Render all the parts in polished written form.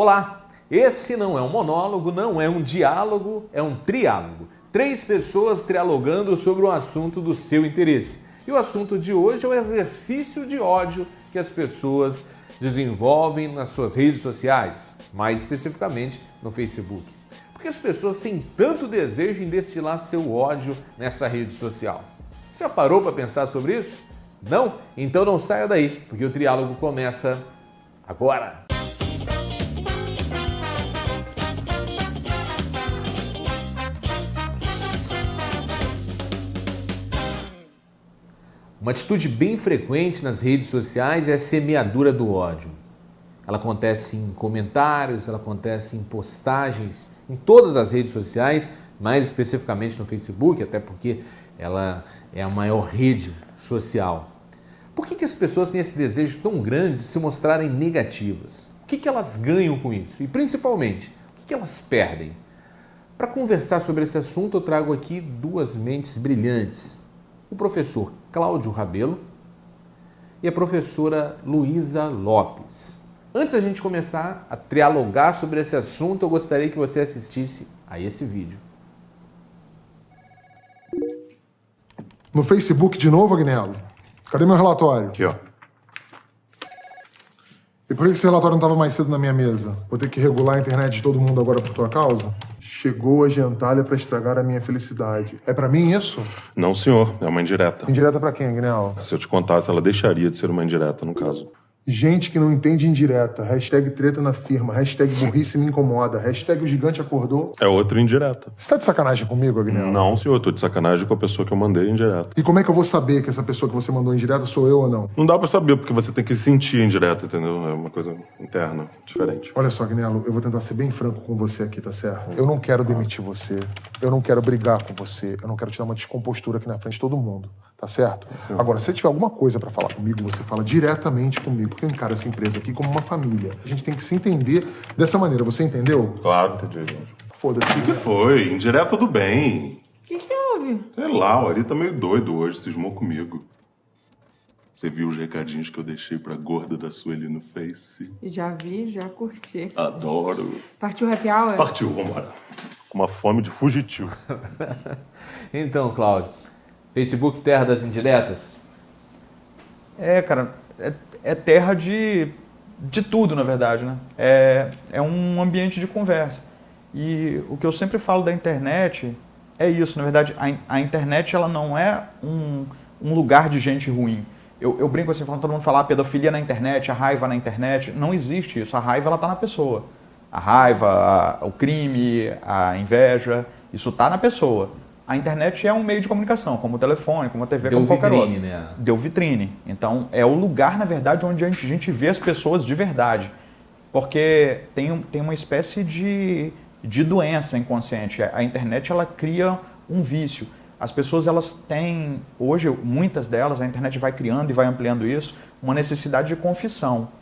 Olá, esse não é um monólogo, não é um diálogo, é um triálogo. 3 pessoas trialogando sobre um assunto do seu interesse. E o assunto de hoje é o exercício de ódio que as pessoas desenvolvem nas suas redes sociais, mais especificamente no Facebook. Por que as pessoas têm tanto desejo em destilar seu ódio nessa rede social? Você já parou para pensar sobre isso? Não? Então não saia daí, porque o triálogo começa agora! Uma atitude bem frequente nas redes sociais é a semeadura do ódio. Ela acontece em comentários, ela acontece em postagens, em todas as redes sociais, mais especificamente no Facebook, até porque ela é a maior rede social. Por que as pessoas têm esse desejo tão grande de se mostrarem negativas? O que elas ganham com isso? E principalmente, o que elas perdem? Para conversar sobre esse assunto, eu trago aqui 2 mentes brilhantes. O professor Cláudio Rabelo e a professora Luísa Lopes. Antes da gente começar a trialogar sobre esse assunto, eu gostaria que você assistisse a esse vídeo. No Facebook de novo, Agnello? Cadê meu relatório? Aqui, ó. E por que esse relatório não estava mais cedo na minha mesa? Vou ter que regular a internet de todo mundo agora por tua causa? Chegou a gentalha para estragar a minha felicidade. É pra mim isso? Não, senhor. É uma indireta. Indireta pra quem, Agnello? Se eu te contasse, ela deixaria de ser uma indireta, no caso. Gente que não entende indireta. Hashtag treta na firma. Hashtag burrice me incomoda. Hashtag o gigante acordou. É outra indireta. Você tá de sacanagem comigo, Agnello? Não, senhor. Eu tô de sacanagem com a pessoa que eu mandei indireta. E como é que eu vou saber que essa pessoa que você mandou indireta sou eu ou não? Não dá pra saber, porque você tem que sentir indireta, entendeu? É uma coisa interna, diferente. Olha só, Agnello, eu vou tentar ser bem franco com você aqui, tá certo? Eu não quero demitir você. Eu não quero brigar com você. Eu não quero te dar uma descompostura aqui na frente de todo mundo. Tá certo? Sim. Agora, se você tiver alguma coisa pra falar comigo, você fala diretamente comigo, porque eu encaro essa empresa aqui como uma família. A gente tem que se entender dessa maneira. Você entendeu? Claro, entendi, gente. Foda-se. O que foi? Indireta do bem. O que houve? Sei lá, o Ari tá meio doido hoje, cismou comigo. Você viu os recadinhos que eu deixei pra gorda da Sueli no Face? Já vi, já curti. Adoro. Partiu happy hour? Partiu, vambora. Com uma fome de fugitivo. Então, Cláudio, Facebook terra das indiretas? Cara, é terra de tudo, na verdade, né? É um ambiente de conversa. E o que eu sempre falo da internet é isso, na verdade, a internet ela não é um lugar de gente ruim. Eu brinco assim, falando, todo mundo fala pedofilia na internet, a raiva na internet, não existe isso, a raiva ela tá na pessoa. A raiva, o crime, a inveja, isso tá na pessoa. A internet é um meio de comunicação, como o telefone, como a TV, como qualquer outro. Deu vitrine, né? Deu vitrine. Então, é o lugar, na verdade, onde a gente vê as pessoas de verdade. Porque tem uma espécie de doença inconsciente. A internet, ela cria um vício. As pessoas, elas têm, hoje, muitas delas, a internet vai criando e vai ampliando isso, uma necessidade de confissão.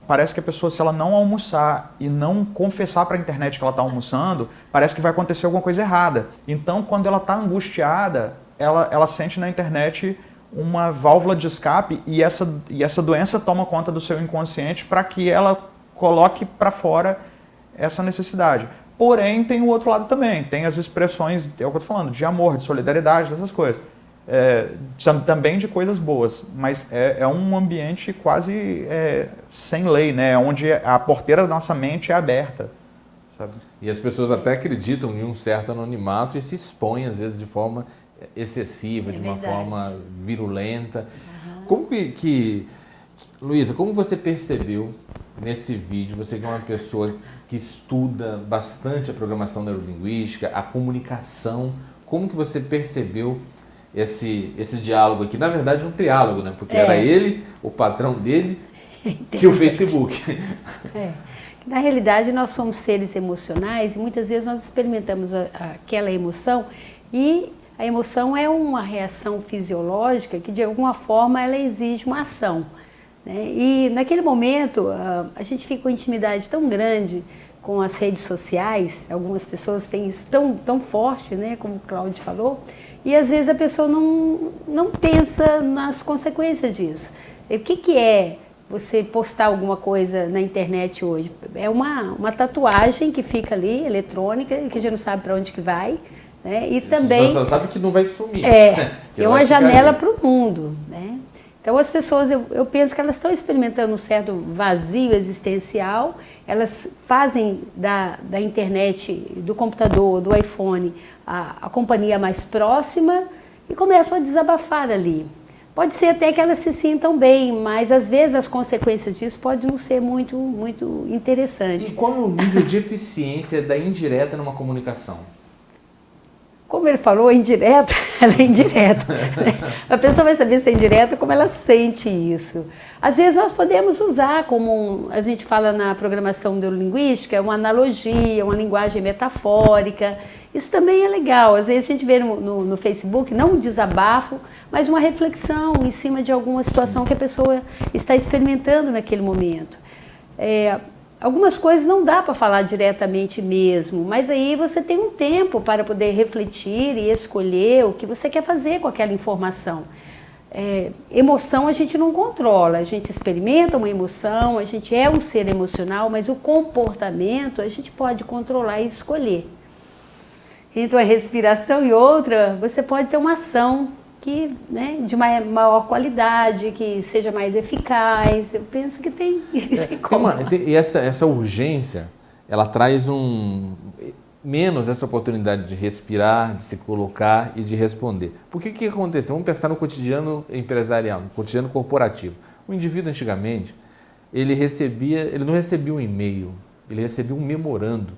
Parece que a pessoa, se ela não almoçar e não confessar para a internet que ela está almoçando, parece que vai acontecer alguma coisa errada. Então, quando ela está angustiada, ela sente na internet uma válvula de escape e essa doença toma conta do seu inconsciente para que ela coloque para fora essa necessidade. Porém, tem o outro lado também. Tem as expressões, é o que eu estou falando, de amor, de solidariedade, dessas coisas. Também de coisas boas, mas é um ambiente quase sem lei, né? Onde a porteira da nossa mente é aberta, sabe? E as pessoas até acreditam em um certo anonimato e se expõem, às vezes, de forma excessiva, de uma forma virulenta. Uhum. Como Luísa, como você percebeu nesse vídeo, você que é uma pessoa que estuda bastante a programação neurolinguística, a comunicação, como que você percebeu esse diálogo aqui? Na verdade, um triálogo, né? Porque era ele, o patrão dele, e o Facebook. Na realidade, nós somos seres emocionais e muitas vezes nós experimentamos aquela emoção e a emoção é uma reação fisiológica que, de alguma forma, ela exige uma ação, né? E, naquele momento, a gente fica com intimidade tão grande com as redes sociais, algumas pessoas têm isso tão forte, né? Como o Cláudio falou, e às vezes a pessoa não pensa nas consequências disso. O que é você postar alguma coisa na internet hoje? É uma tatuagem que fica ali, eletrônica, que a gente não sabe para onde que vai, né? E também... Você só sabe que não vai sumir. Que É vai uma ficar janela ali. para o mundo, né? Então as pessoas, eu penso que elas estão experimentando um certo vazio existencial, elas fazem da internet, do computador, do iPhone, a companhia mais próxima e começam a desabafar ali. Pode ser até que elas se sintam bem, mas às vezes as consequências disso podem não ser muito E interessantes. qual é o nível de eficiência da indireta numa comunicação? Como ele falou, indireta, ela é indireta. A pessoa vai saber se é indireta como ela sente isso. Às vezes nós podemos usar como, a gente fala na programação neurolinguística, uma analogia, uma linguagem metafórica. Isso também é legal. Às vezes a gente vê no Facebook, não um desabafo, mas uma reflexão em cima de alguma situação que a pessoa está experimentando naquele momento. Algumas coisas não dá para falar diretamente mesmo, mas aí você tem um tempo para poder refletir e escolher o que você quer fazer com aquela informação. Emoção a gente não controla, a gente experimenta uma emoção, a gente é um ser emocional, mas o comportamento a gente pode controlar e escolher. Então, a respiração e outra, você pode ter uma ação que, né, de maior qualidade, que seja mais eficaz. Eu penso que tem como. E essa urgência, ela traz menos essa oportunidade de respirar, de se colocar e de responder. Porque o que aconteceu? Vamos pensar no cotidiano empresarial, no cotidiano corporativo. O indivíduo antigamente, ele não recebia um e-mail, ele recebia um memorando.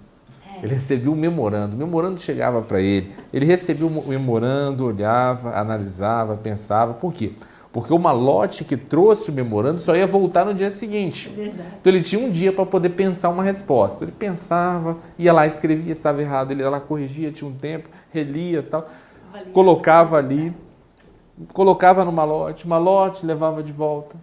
Ele recebia um memorando, o memorando chegava para ele, ele recebia o memorando, olhava, analisava, pensava. Por quê? Porque o malote que trouxe o memorando só ia voltar no dia seguinte. Verdade. Então ele tinha um dia para poder pensar uma resposta. Ele pensava, ia lá, escrevia, estava errado, ele ia lá, corrigia, tinha um tempo, relia e tal, colocava ali, colocava no malote, o malote levava de volta.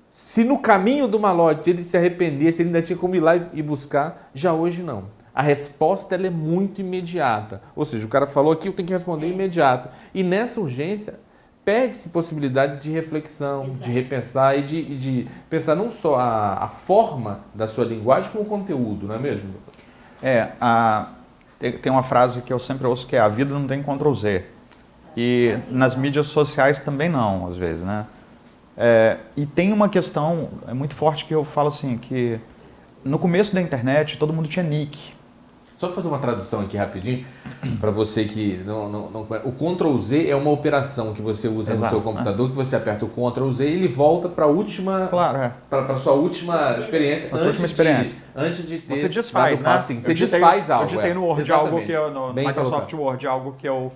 Se no caminho do malote ele se arrependesse, ele ainda tinha como ir lá e buscar, já hoje não. A resposta ela é muito imediata. Ou seja, o cara falou aqui, eu tenho que responder imediato. E nessa urgência, perde-se possibilidades de reflexão, Exato. de repensar e de pensar não só a forma da sua linguagem, como o conteúdo, não é mesmo? Tem uma frase que eu sempre ouço que é: a vida não tem Ctrl Z. E nas mídias sociais também não, às vezes, né? E tem uma questão muito forte que eu falo assim, que no começo da internet todo mundo tinha nick. Só fazer uma tradução aqui rapidinho, para você que não conhece. O Ctrl Z é uma operação que você usa no seu computador, que você aperta o Ctrl Z e ele volta para a última, para sua última experiência, antes de ter. Você desfaz, né? Assim, você desfaz algo. Eu digitei no Word algo que eu, no Microsoft Word, algo que eu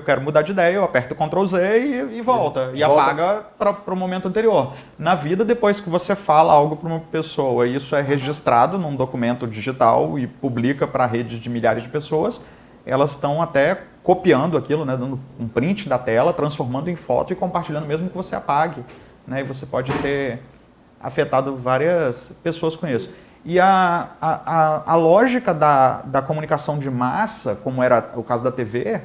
quero mudar de ideia, eu aperto Ctrl Z e volta. E apaga para o momento anterior. Na vida, depois que você fala algo para uma pessoa, isso é registrado num documento digital e publica para redes de milhares de pessoas, elas estão até copiando aquilo, né, dando um print da tela, transformando em foto e compartilhando mesmo que você apague. Né, e você pode ter afetado várias pessoas com isso. E a lógica da comunicação de massa, como era o caso da TV,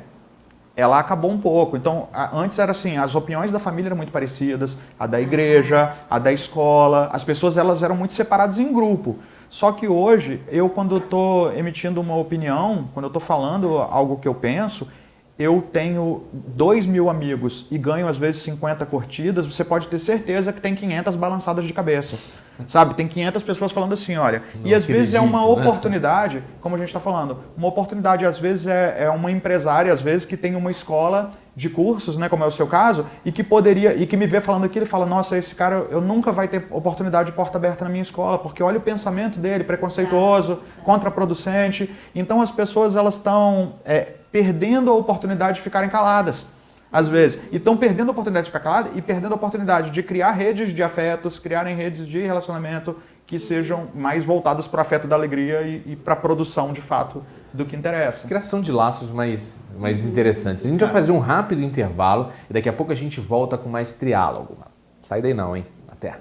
ela acabou um pouco. Então, antes era assim, as opiniões da família eram muito parecidas, a da igreja, a da escola, as pessoas elas eram muito separadas em grupo. Só que hoje, eu quando estou emitindo uma opinião, quando eu estou falando algo que eu penso, eu tenho 2.000 amigos e ganho às vezes 50 curtidas, você pode ter certeza que tem 500 balançadas de cabeça. Sabe, tem 500 pessoas falando assim, olha, não, e às vezes é uma oportunidade, como a gente está falando, uma oportunidade, às vezes é uma empresária, às vezes que tem uma escola de cursos, né, como é o seu caso, e que poderia, e que me vê falando aquilo e fala, nossa, esse cara, eu nunca vai ter oportunidade de porta aberta na minha escola, porque olha o pensamento dele, preconceituoso, contraproducente. Então as pessoas, elas estão perdendo a oportunidade de ficarem caladas. Às vezes, e estão perdendo a oportunidade de ficar calado e perdendo a oportunidade de criar redes de afetos, criarem redes de relacionamento que sejam mais voltadas para o afeto da alegria e para a produção, de fato, do que interessa. Criação de laços mais interessantes. A gente vai fazer um rápido intervalo e daqui a pouco a gente volta com mais triálogo. Sai daí não, hein? Até.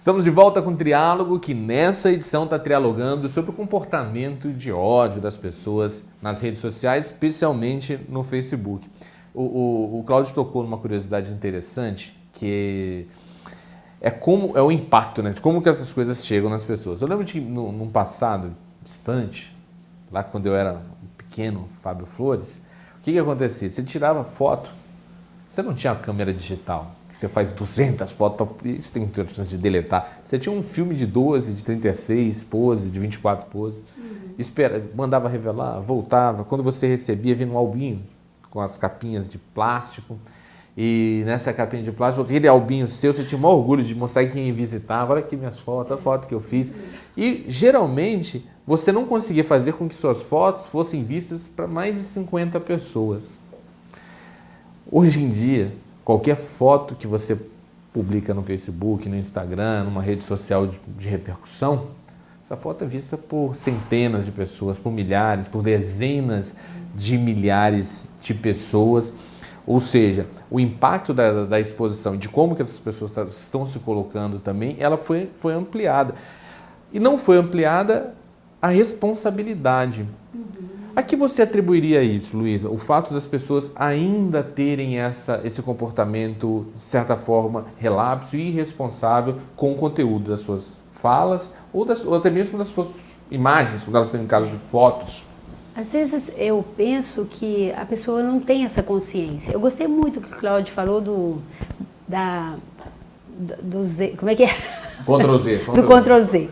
Estamos de volta com o Triálogo, que nessa edição está trialogando sobre o comportamento de ódio das pessoas nas redes sociais, especialmente no Facebook. O Cláudio tocou numa curiosidade interessante, que é o impacto, né? De como que essas coisas chegam nas pessoas. Eu lembro de num passado distante, lá quando eu era pequeno, Fábio Flores, o que acontecia? Você tirava foto, você não tinha câmera digital, que você faz 200 fotos, isso tem chance de deletar. Você tinha um filme de 12, de 36 poses, de 24 poses, mandava revelar, voltava. Quando você recebia, vinha um albinho com as capinhas de plástico, e nessa capinha de plástico, aquele albinho seu, você tinha o maior orgulho de mostrar quem visitava, olha aqui minhas fotos, a foto que eu fiz. E geralmente você não conseguia fazer com que suas fotos fossem vistas para mais de 50 pessoas. Hoje em dia, qualquer foto que você publica no Facebook, no Instagram, numa rede social de repercussão, essa foto é vista por centenas de pessoas, por milhares, por dezenas de milhares de pessoas. Ou seja, o impacto da exposição e de como que essas pessoas estão se colocando também, ela foi ampliada. E não foi ampliada a responsabilidade. A que você atribuiria isso, Luísa? O fato das pessoas ainda terem esse comportamento, de certa forma, relapso e irresponsável com o conteúdo das suas falas ou até mesmo das suas imagens, quando elas estão em caso de fotos? Às vezes eu penso que a pessoa não tem essa consciência. Eu gostei muito do que o Cláudio falou do Z, como é que é? Ctrl Z. Do Ctrl Z.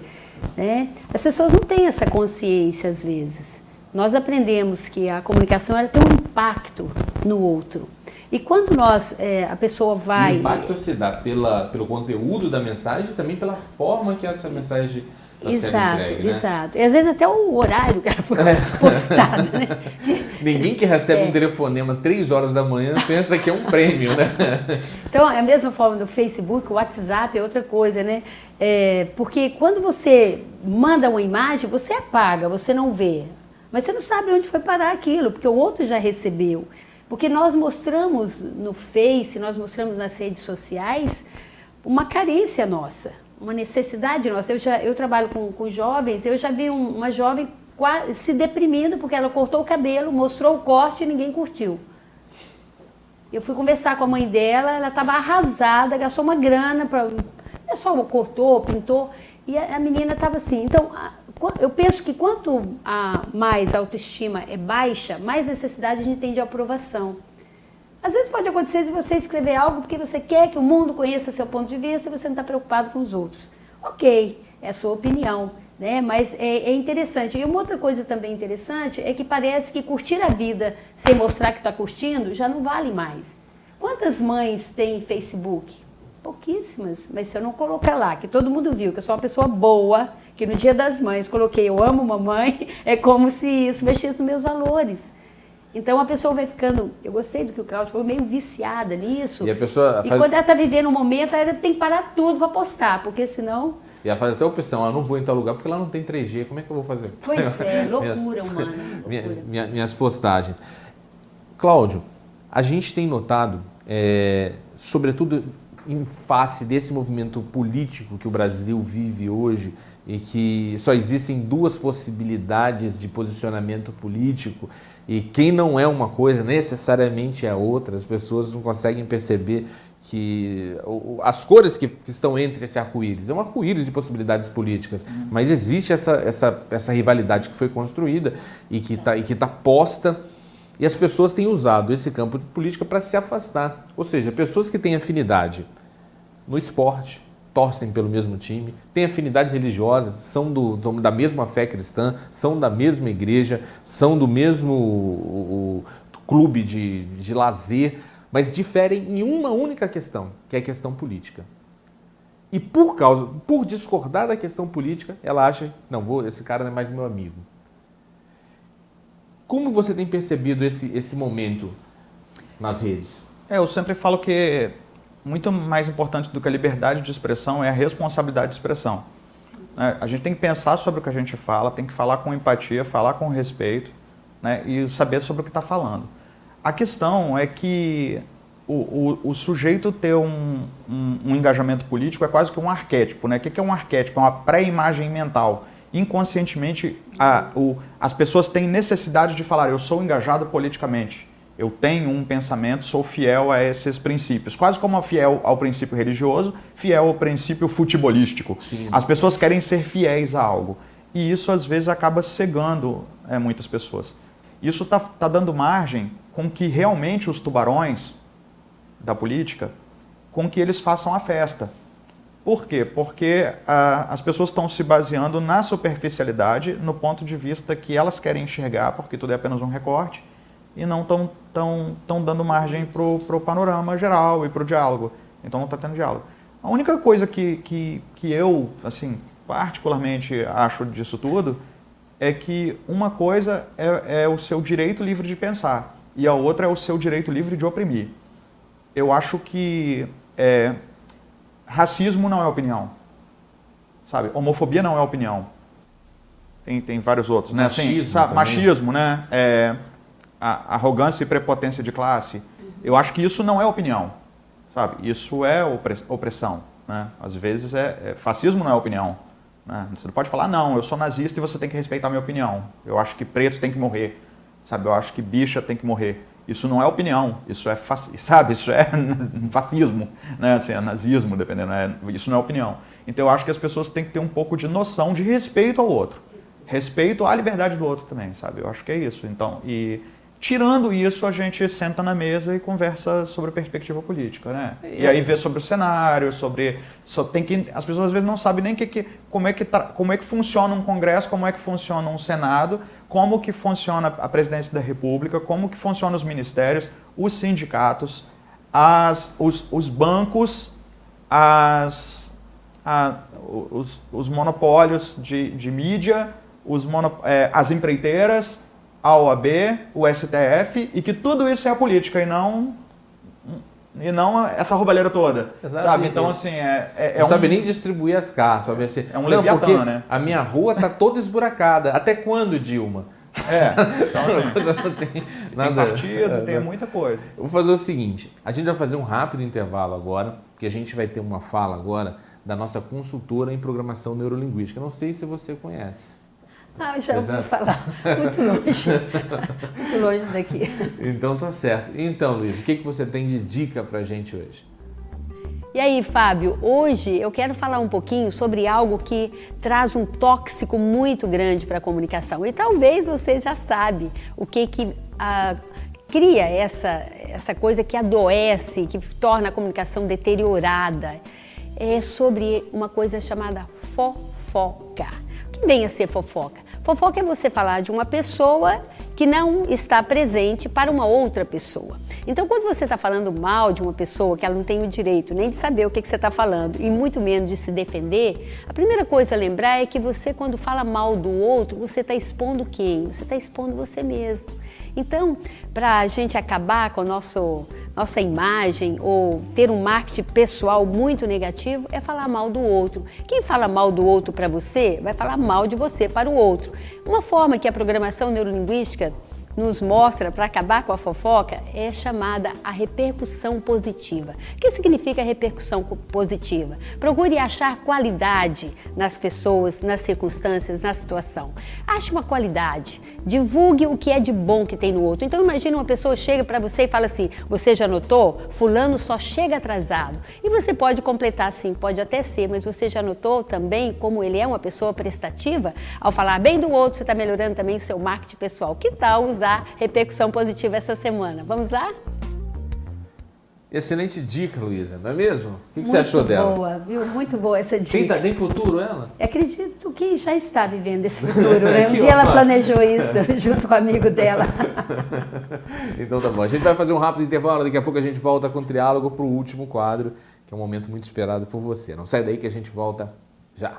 Né? As pessoas não têm essa consciência às vezes. Nós aprendemos que a comunicação ela tem um impacto no outro. E quando a pessoa vai... O impacto se dá pelo conteúdo da mensagem e também pela forma que essa mensagem está sendo entregue, né? Exato. E às vezes até o horário que ela foi postada, né? Ninguém que recebe um telefonema 3 horas da manhã pensa que é um prêmio, né? Então, é a mesma forma do Facebook, o WhatsApp é outra coisa, né? Porque quando você manda uma imagem, você apaga, você não vê. Mas você não sabe onde foi parar aquilo, porque o outro já recebeu. Porque nós mostramos no Face, nós mostramos nas redes sociais uma carência nossa, uma necessidade nossa. Eu trabalho com jovens, eu já vi uma jovem quase se deprimindo porque ela cortou o cabelo, mostrou o corte e ninguém curtiu. Eu fui conversar com a mãe dela, ela estava arrasada, gastou uma grana, não é só cortou, pintou, e a menina estava assim. Então, eu penso que quanto mais a autoestima é baixa, mais necessidade a gente tem de aprovação. Às vezes pode acontecer de você escrever algo porque você quer que o mundo conheça seu ponto de vista e você não está preocupado com os outros. Ok, é a sua opinião, né? Mas é interessante. E uma outra coisa também interessante é que parece que curtir a vida sem mostrar que está curtindo já não vale mais. Quantas mães têm Facebook? Pouquíssimas, mas se eu não colocar lá, que todo mundo viu que eu sou uma pessoa boa, que no Dia das Mães coloquei eu amo mamãe, é como se isso mexesse nos meus valores. Então a pessoa vai ficando, eu gostei do que o Cláudio falou, meio viciada nisso. E a pessoa quando ela está vivendo um momento, ela tem que parar tudo para postar, porque senão... E ela faz até a opção, eu não vou em tal lugar porque lá não tem 3G, como é que eu vou fazer? Pois é, loucura humana. Loucura. Minhas postagens. Cláudio, a gente tem notado, sobretudo em face desse movimento político que o Brasil vive hoje e que só existem 2 possibilidades de posicionamento político e quem não é uma coisa necessariamente é outra, as pessoas não conseguem perceber que as cores que estão entre esse arco-íris, é um arco-íris de possibilidades políticas, mas existe essa rivalidade que foi construída e que tá posta. E as pessoas têm usado esse campo de política para se afastar. Ou seja, pessoas que têm afinidade no esporte, torcem pelo mesmo time, têm afinidade religiosa, são da mesma fé cristã, são da mesma igreja, são do mesmo clube de lazer, mas diferem em uma única questão, que é a questão política. E por discordar da questão política, ela acha, não, esse cara não é mais meu amigo. Como você tem percebido esse momento nas redes? Eu sempre falo que muito mais importante do que a liberdade de expressão é a responsabilidade de expressão. A gente tem que pensar sobre o que a gente fala, tem que falar com empatia, falar com respeito, né, e saber sobre o que está falando. A questão é que o sujeito ter um engajamento político é quase que um arquétipo, né? O que é um arquétipo? É uma pré-imagem mental. Inconscientemente, as pessoas têm necessidade de falar, eu sou engajado politicamente, eu tenho um pensamento, sou fiel a esses princípios. Quase como fiel ao princípio religioso, fiel ao princípio futebolístico. Sim. As pessoas querem ser fiéis a algo. E isso, às vezes, acaba cegando muitas pessoas. Isso está dando margem com que realmente os tubarões da política, com que eles façam a festa. Por quê? Porque as pessoas estão se baseando na superficialidade, no ponto de vista que elas querem enxergar, porque tudo é apenas um recorte, e não estão dando margem para o panorama geral e para o diálogo. Então não está tendo diálogo. A única coisa que eu, assim, particularmente acho disso tudo, é que uma coisa é o seu direito livre de pensar, e a outra é o seu direito livre de oprimir. Eu acho que racismo não é opinião, sabe? Homofobia não é opinião. Tem vários outros, né? Machismo, assim, sabe? também. Machismo, né? A arrogância e prepotência de classe. Eu acho que isso não é opinião, sabe? Isso é opressão, né? Às vezes fascismo não é opinião, né? Você não pode falar, não, eu sou nazista e você tem que respeitar a minha opinião. Eu acho que preto tem que morrer, sabe? Eu acho que bicha tem que morrer. Isso não é opinião, isso é sabe? Isso é fascismo, né? Assim, é nazismo, dependendo. Isso não é opinião. Então eu acho que as pessoas têm que ter um pouco de noção de respeito ao outro, respeito à liberdade do outro também, sabe? Eu acho que é isso. Então, tirando isso, a gente senta na mesa e conversa sobre perspectiva política, né? E aí vê sobre o cenário, as pessoas às vezes não sabem nem como é que funciona um Congresso, como é que funciona um Senado, como que funciona a presidência da República, como que funcionam os ministérios, os sindicatos, os bancos, os monopólios de mídia, as empreiteiras, a OAB, o STF, e que tudo isso é a política e não essa roubalheira toda, sabe? Então, assim, não sabe nem distribuir as cartas, sabe? Assim, é um leviatã, né? A minha rua tá toda esburacada. Até quando, Dilma? Então, assim, não tem nada. Tem partido, tem muita coisa. Eu vou fazer o seguinte, a gente vai fazer um rápido intervalo agora, porque a gente vai ter uma fala agora da nossa consultora em programação neurolinguística. Não sei se você conhece. Ah, já ouvi falar. Muito longe. Muito longe daqui. Então tá certo. Então, Luiz, o que você tem de dica pra gente hoje? E aí, Fábio, hoje eu quero falar um pouquinho sobre algo que traz um tóxico muito grande para a comunicação. E talvez você já sabe o que cria essa coisa que adoece, que torna a comunicação deteriorada. É sobre uma coisa chamada fofoca. O que vem a ser fofoca? Fofoca é você falar de uma pessoa que não está presente para uma outra pessoa. Então, quando você está falando mal de uma pessoa que ela não tem o direito nem de saber o que você está falando e muito menos de se defender, a primeira coisa a lembrar é que você, quando fala mal do outro, você está expondo quem? Você está expondo você mesmo. Então, para a gente acabar com a nossa imagem ou ter um marketing pessoal muito negativo, é falar mal do outro. Quem fala mal do outro para você, vai falar mal de você para o outro. Uma forma que a programação neurolinguística nos mostra para acabar com a fofoca é chamada a repercussão positiva. O que significa repercussão positiva? Procure achar qualidade nas pessoas, nas circunstâncias, na situação. Ache uma qualidade, divulgue o que é de bom que tem no outro. Então imagine uma pessoa chega para você e fala assim, você já notou? Fulano só chega atrasado. E você pode completar assim, pode até ser, mas você já notou também como ele é uma pessoa prestativa? Ao falar bem do outro, você está melhorando também o seu marketing pessoal. Que tal usar repercussão positiva essa semana? Vamos lá? Excelente dica, Luísa, não é mesmo? O que você achou dela? Muito boa, viu? Muito boa essa dica. Tem futuro ela? Acredito que já está vivendo esse futuro, né? Um dia ela planejou isso junto com o amigo dela. Então tá bom, a gente vai fazer um rápido intervalo, daqui a pouco a gente volta com o Triálogo para o último quadro, que é um momento muito esperado por você. Não sai daí que a gente volta já.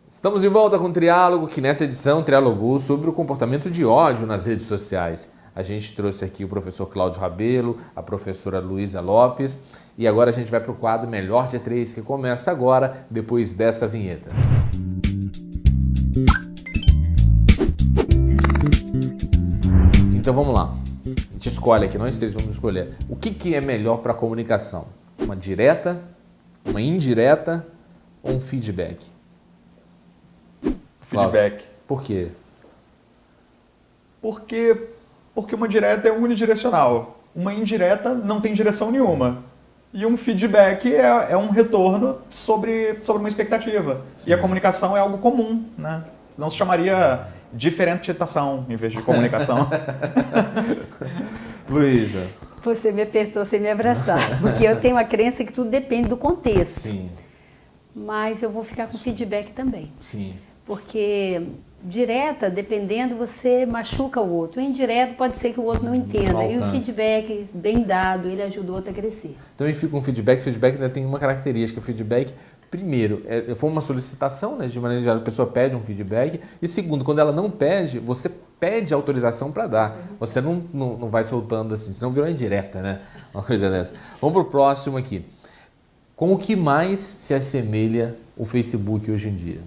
Estamos de volta com o Triálogo, que nessa edição trialogou sobre o comportamento de ódio nas redes sociais. A gente trouxe aqui o professor Cláudio Rabelo, a professora Luísa Lopes, E agora a gente vai para o quadro Melhor de Três, que começa agora, depois dessa vinheta. Então vamos lá. A gente escolhe aqui, nós três vamos escolher. O que é melhor para a comunicação? Uma direta, uma indireta ou um feedback? Feedback. Por quê? Porque uma direta é unidirecional. Uma indireta não tem direção nenhuma. E um feedback é um retorno sobre uma expectativa. Sim. E a comunicação é algo comum, né? Não se chamaria diferenciação em vez de comunicação. Luísa. Você me apertou sem me abraçar, porque eu tenho a crença que tudo depende do contexto. Sim. Mas eu vou ficar com feedback também. Sim. Porque direta, dependendo, você machuca o outro. O indireto pode ser que o outro não entenda. E o feedback bem dado, ele ajuda o outro a crescer. Então, eu fico com feedback. Feedback ainda tem uma característica. O feedback, primeiro, foi uma solicitação, né? De maneira geral, a pessoa pede um feedback. E segundo, quando ela não pede, você pede autorização para dar. Você não vai soltando assim, senão virou indireta, né? Uma coisa dessa. Vamos para o próximo aqui. Com o que mais se assemelha o Facebook hoje em dia?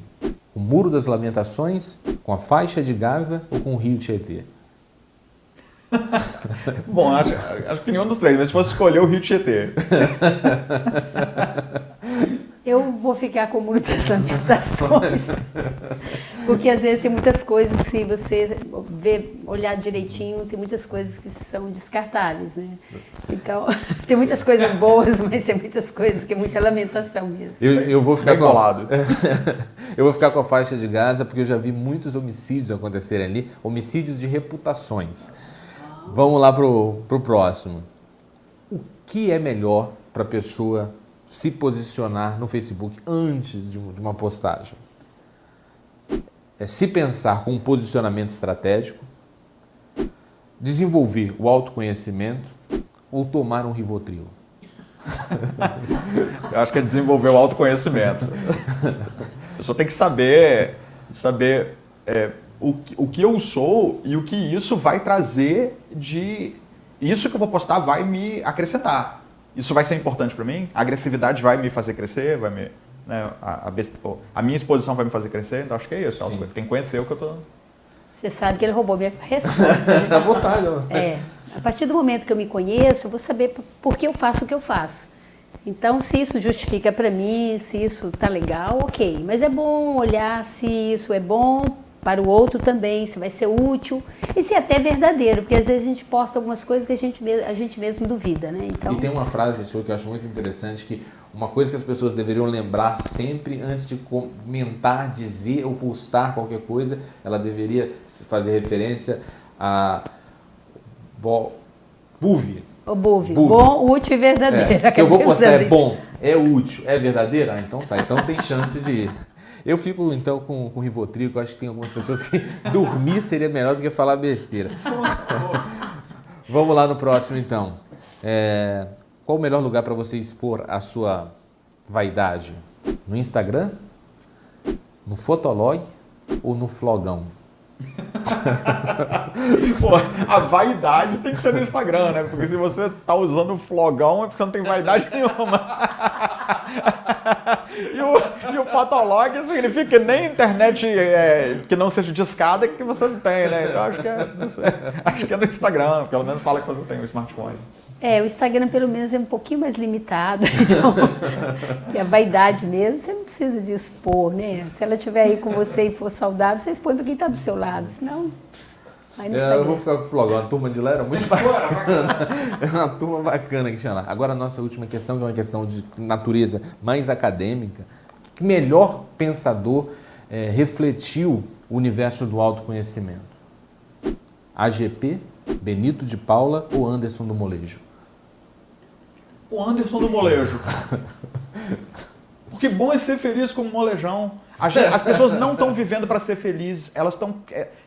Com o Muro das Lamentações, com a Faixa de Gaza ou com o Rio Tietê? Bom, acho que nenhum dos três, mas se fosse escolher o Rio Tietê. Eu vou ficar com o Muro das Lamentações, porque às vezes tem muitas coisas, se você olhar direitinho, tem muitas coisas que são descartáveis, né? Então, tem muitas coisas boas, mas tem muitas coisas que é muita lamentação mesmo. Eu vou ficar colado. Eu vou ficar com a Faixa de Gaza, porque eu já vi muitos homicídios acontecerem ali, homicídios de reputações. Vamos lá pro próximo. O que é melhor para a pessoa se posicionar no Facebook antes de uma postagem? É se pensar com um posicionamento estratégico, desenvolver o autoconhecimento ou tomar um Rivotril? Eu acho que é desenvolver o autoconhecimento. A pessoa tem que saber o que eu sou e o que isso vai trazer de... Isso que eu vou postar vai me acrescentar. Isso vai ser importante para mim? A agressividade vai me fazer crescer? Né, a minha exposição vai me fazer crescer? Então acho que é isso. Tem que conhecer o que eu estou... Você sabe que ele roubou minha resposta. Né? Dá vontade. A partir do momento que eu me conheço, eu vou saber por que eu faço o que eu faço. Então, se isso justifica para mim, se isso está legal, ok. Mas é bom olhar se isso é bom para o outro também, se vai ser útil e se é até verdadeiro, porque às vezes a gente posta algumas coisas que a gente mesmo duvida, né? Então... E tem uma frase sua que eu acho muito interessante, que uma coisa que as pessoas deveriam lembrar sempre antes de comentar, dizer ou postar qualquer coisa, ela deveria fazer referência a BUV. O BUV. Bom, útil e verdadeiro. Que eu vou postar é bom, é útil, é verdadeiro? Ah, então tá, então tem chance de ir. Eu fico, então, com o Rivotril, que eu acho que tem algumas pessoas que dormir seria melhor do que falar besteira. Vamos lá no próximo, então. Qual o melhor lugar para você expor a sua vaidade? No Instagram? No Fotolog? Ou no Flogão? Pô, a vaidade tem que ser no Instagram, né? Porque se você tá usando o Flogão é porque você não tem vaidade nenhuma. E o Fotolog significa que nem internet que não seja discada que você não tem, né? Então acho que é no Instagram, pelo menos fala que você tem um smartphone. O Instagram pelo menos é um pouquinho mais limitado, então, que a vaidade mesmo, você não precisa de expor, né? Se ela estiver aí com você e for saudável, você expõe para quem está do seu lado, senão... Eu vou ficar com o Flogão, a turma de lá era muito bacana. É uma turma bacana que tinha lá. Agora a nossa última questão, que é uma questão de natureza mais acadêmica. Que melhor pensador refletiu o universo do autoconhecimento? AGP, Benito de Paula ou Anderson do Molejo? O Anderson do Molejo. Porque bom é ser feliz como um molejão. As pessoas não estão vivendo para ser felizes, elas estão...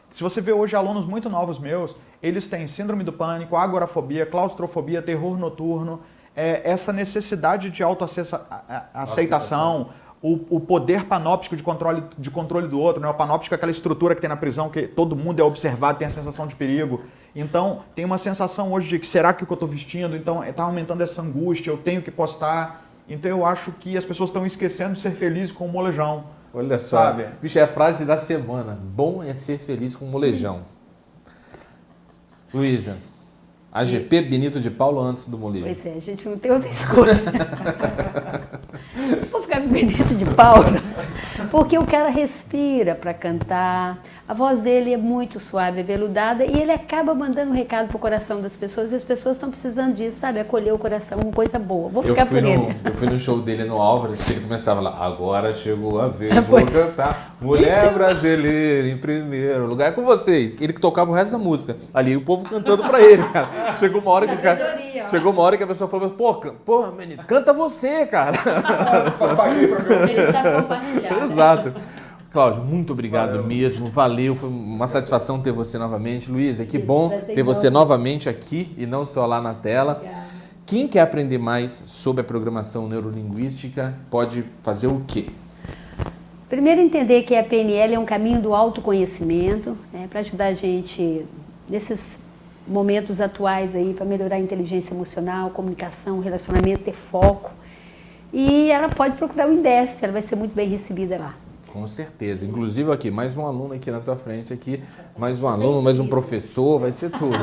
Se você vê hoje alunos muito novos meus, eles têm síndrome do pânico, agorafobia, claustrofobia, terror noturno, essa necessidade de autoaceitação, o poder panóptico de controle do outro, né? O panóptico é aquela estrutura que tem na prisão, que todo mundo é observado, tem a sensação de perigo. Então, tem uma sensação hoje de que será que o que eu estou vestindo? Então, está aumentando essa angústia, eu tenho que postar. Então, eu acho que as pessoas estão esquecendo de ser felizes com o molejão. Olha só, sabe? Bicho, é a frase da semana. Bom é ser feliz com o molejão. Luísa, AGP Benito de Paula antes do molejo. Pois é, a gente não tem outra escolha. Vou ficar com o Benito de Paula, porque o cara respira para cantar, a voz dele é muito suave, veludada, e ele acaba mandando um recado pro coração das pessoas, e as pessoas estão precisando disso, sabe? Acolher o coração com coisa boa. Vou ficar por ele. Eu fui no show dele no Álvares, que ele começava lá, agora chegou a vez, vou cantar Mulher Brasileira em primeiro lugar, é com vocês. Ele que tocava o resto da música. Ali o povo cantando pra ele, cara. Chegou uma hora que o cara... Chegou uma hora que a pessoa falou, pô, menino, canta você, cara. Ele sabe compartilhar. Né? Exato. Cláudio, muito obrigado mesmo, valeu, foi uma satisfação ter você novamente. Luísa, que bom ter você novamente aqui e não só lá na tela. Obrigada. Quem quer aprender mais sobre a programação neurolinguística pode fazer o quê? Primeiro, entender que a PNL é um caminho do autoconhecimento, né, para ajudar a gente nesses momentos atuais aí, para melhorar a inteligência emocional, comunicação, relacionamento, ter foco. E ela pode procurar o INDESP, ela vai ser muito bem recebida lá. Com certeza. Inclusive aqui, mais um aluno aqui na tua frente, aqui, mais um aluno, mais um professor, vai ser tudo.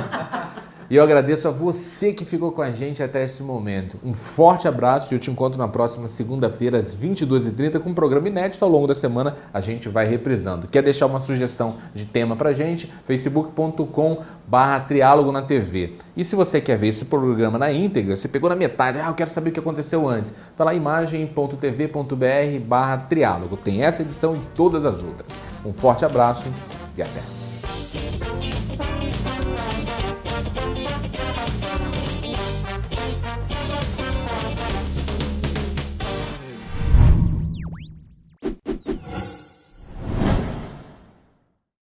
E eu agradeço a você que ficou com a gente até esse momento. Um forte abraço e eu te encontro na próxima segunda-feira às 22h30 com um programa inédito. Ao longo da semana a gente vai reprisando. Quer deixar uma sugestão de tema pra gente? facebook.com/triálogo na TV. E se você quer ver esse programa na íntegra, você pegou na metade, eu quero saber o que aconteceu antes. Tá lá imagem.tv.br/triálogo. Tem essa edição e todas as outras. Um forte abraço e até.